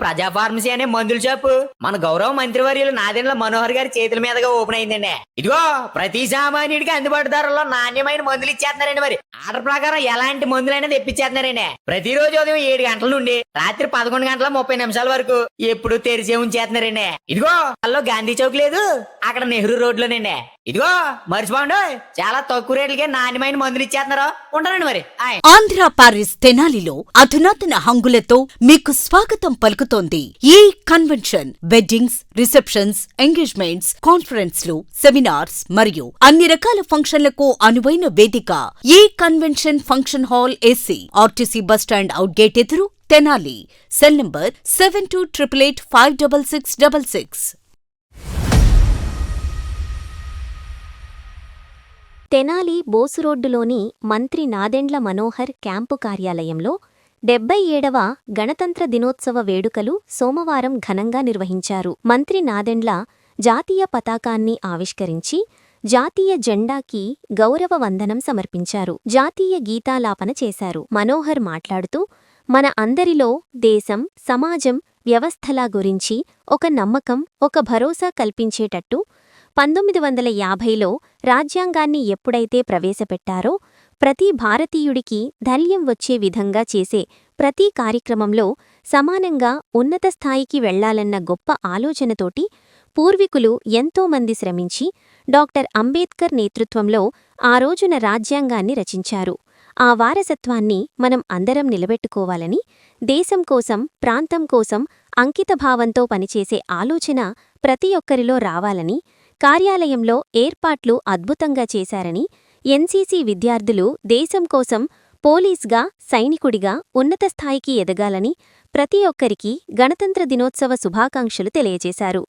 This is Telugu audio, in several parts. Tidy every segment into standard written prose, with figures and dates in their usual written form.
ప్రజా ఫార్మసీ అనే మందుల షాపు మన గౌరవ మంత్రివర్యులు నాదెండ్ల మనోహర్ గారి చేతుల మీదుగా ఓపెన్ అయిందండి. ఇదిగో ప్రతి సామాన్యుడికి అందుబాటు ధరలో నాణ్యమైన మందులు ఇచ్చేస్తున్నారండి. మరి ఆర్డర్ ప్రకారం ఎలాంటి మందులైనా తెప్పించేస్తున్నారండి. ప్రతిరోజు ఉదయం 7 గంటల నుండి రాత్రి 11 గంటల 30 నిమిషాల వరకు ఎప్పుడు తెరిచే ఉంచేస్తున్నారండి. ఇదిగో అల్లో గాంధీ చౌక్ లేదు, అక్కడ నెహ్రూ రోడ్ లోనండి. ఇదిగో మర్చిపోండి, చాలా తక్కువ రేట్లకే నాణ్యమైన మందులు ఇచ్చేస్తున్నారు. ఉంటారండి మరి. ఆంధ్ర పారిస్ తెనాలిలో అధునాతన హంగులతో మీకు స్వాగతం పలుకుతోంది ఈ కన్వెన్షన్. వెడ్డింగ్స్, రిసెప్షన్స్, ఎంగేజ్మెంట్స్, కాన్ఫరెన్స్లు, సెమినార్స్ మరియు అన్ని రకాల ఫంక్షన్లకు అనువైన వేదిక ఈ convention function hall AC, RTC bus stand out gate ఎదురు, తెనాలి. Cell number 7288856666. తెనాలి బోసురోడ్డులోని మంత్రి నాదెండ్ల మనోహర్ క్యాంపు కార్యాలయంలో 77వ గణతంత్ర దినోత్సవ వేడుకలు సోమవారం ఘనంగా నిర్వహించారు. మంత్రి నాదెండ్ల జాతీయ పతాకాన్ని ఆవిష్కరించి జాతీయ జెండాకి గౌరవ వందనం సమర్పించారు. జాతీయ గీతాలాపన చేశారు. మనోహర్ మాట్లాడుతూ, మన అందరిలో దేశం, సమాజం, వ్యవస్థల గురించి ఒక నమ్మకం, ఒక భరోసా కల్పించేటట్టు 1950లో రాజ్యాంగాన్ని ఎప్పుడైతే ప్రవేశపెట్టారో ప్రతి భారతీయుడికి ధైర్యం వచ్చే విధంగా చేసే ప్రతి కార్యక్రమంలో సమానంగా ఉన్నత స్థాయికి వెళ్లాలన్న గొప్ప ఆలోచనతోటి పూర్వీకులు ఎంతోమంది శ్రమించి డాక్టర్ అంబేద్కర్ నేతృత్వంలో ఆ రోజున రాజ్యాంగాన్ని రచించారు. ఆ వారసత్వాన్ని మనం అందరం నిలబెట్టుకోవాలని, దేశం కోసం, ప్రాంతం కోసం అంకితభావంతో పనిచేసే ఆలోచన ప్రతి ఒక్కరిలో రావాలని, కార్యాలయంలో ఏర్పాట్లు అద్భుతంగా చేశారని, ఎన్సీసీ విద్యార్థులు దేశం కోసం పోలీస్గా, సైనికుడిగా ఉన్నత స్థాయికి ఎదగాలని ప్రతి ఒక్కరికి గణతంత్ర దినోత్సవ శుభాకాంక్షలు తెలియజేశారు.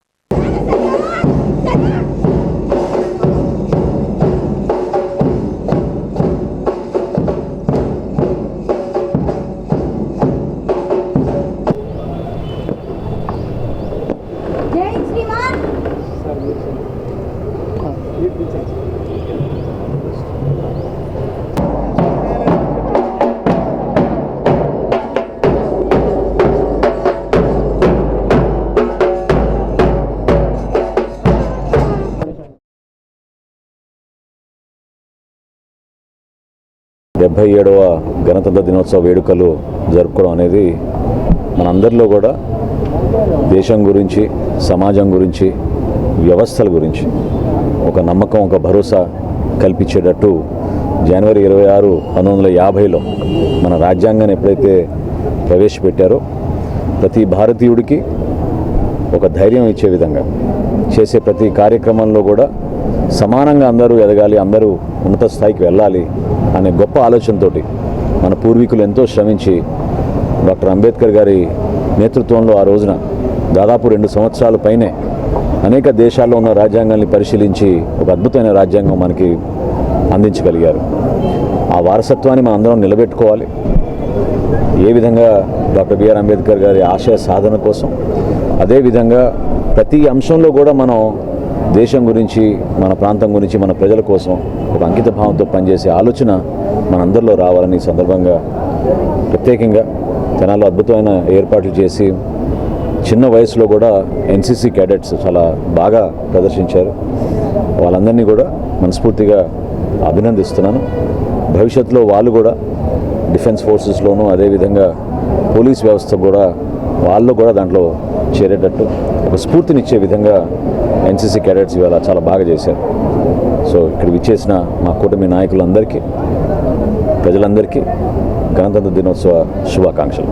డెబ్బై 77వ గణతంత్ర దినోత్సవ వేడుకలు జరుపుకోవడం అనేది మనందరిలో కూడా దేశం గురించి, సమాజం గురించి, వ్యవస్థల గురించి ఒక నమ్మకం, ఒక భరోసా కల్పించేటట్టు జనవరి 26, 1950లో మన రాజ్యాంగాన్ని ఎప్పుడైతే ప్రవేశపెట్టారో ప్రతి భారతీయుడికి ఒక ధైర్యం ఇచ్చే విధంగా చేసే ప్రతి కార్యక్రమంలో కూడా సమానంగా అందరూ ఎదగాలి, అందరూ ఉన్నత స్థాయికి వెళ్ళాలి అనే గొప్ప ఆలోచనతోటి మన పూర్వీకులు ఎంతో శ్రమించి డాక్టర్ అంబేద్కర్ గారి నేతృత్వంలో ఆ రోజున దాదాపు 2 సంవత్సరాల పైనే అనేక దేశాల్లో ఉన్న రాజ్యాంగాల్ని పరిశీలించి ఒక అద్భుతమైన రాజ్యాంగం మనకి అందించగలిగారు. ఆ వారసత్వాన్ని మనం అందరం నిలబెట్టుకోవాలి. ఏ విధంగా డాక్టర్ బిఆర్ అంబేద్కర్ గారి ఆశయ సాధన కోసం, అదేవిధంగా ప్రతి అంశంలో కూడా మనం దేశం గురించి, మన ప్రాంతం గురించి, మన ప్రజల కోసం ఒక అంకిత భావంతో పనిచేసే ఆలోచన మనందరిలో రావాలని సందర్భంగా ప్రత్యేకంగా తెనాల్లో అద్భుతమైన ఏర్పాట్లు చేసి చిన్న వయసులో కూడా ఎన్సీసీ క్యాడెట్స్ చాలా బాగా ప్రదర్శించారు. వాళ్ళందరినీ కూడా మనస్ఫూర్తిగా అభినందిస్తున్నాను. భవిష్యత్తులో వాళ్ళు కూడా డిఫెన్స్ ఫోర్సెస్లోనూ, అదేవిధంగా పోలీస్ వ్యవస్థ కూడా వాళ్ళు కూడా దాంట్లో చేరేటట్టు ఒక స్ఫూర్తినిచ్చే విధంగా ఎన్సీసీ క్యాడెట్స్ ఇవాళ చాలా బాగా చేశారు. సో ఇక్కడ విచ్చేసిన మా కూటమి నాయకులందరికీ, ప్రజలందరికీ గణతంత్ర దినోత్సవ శుభాకాంక్షలు.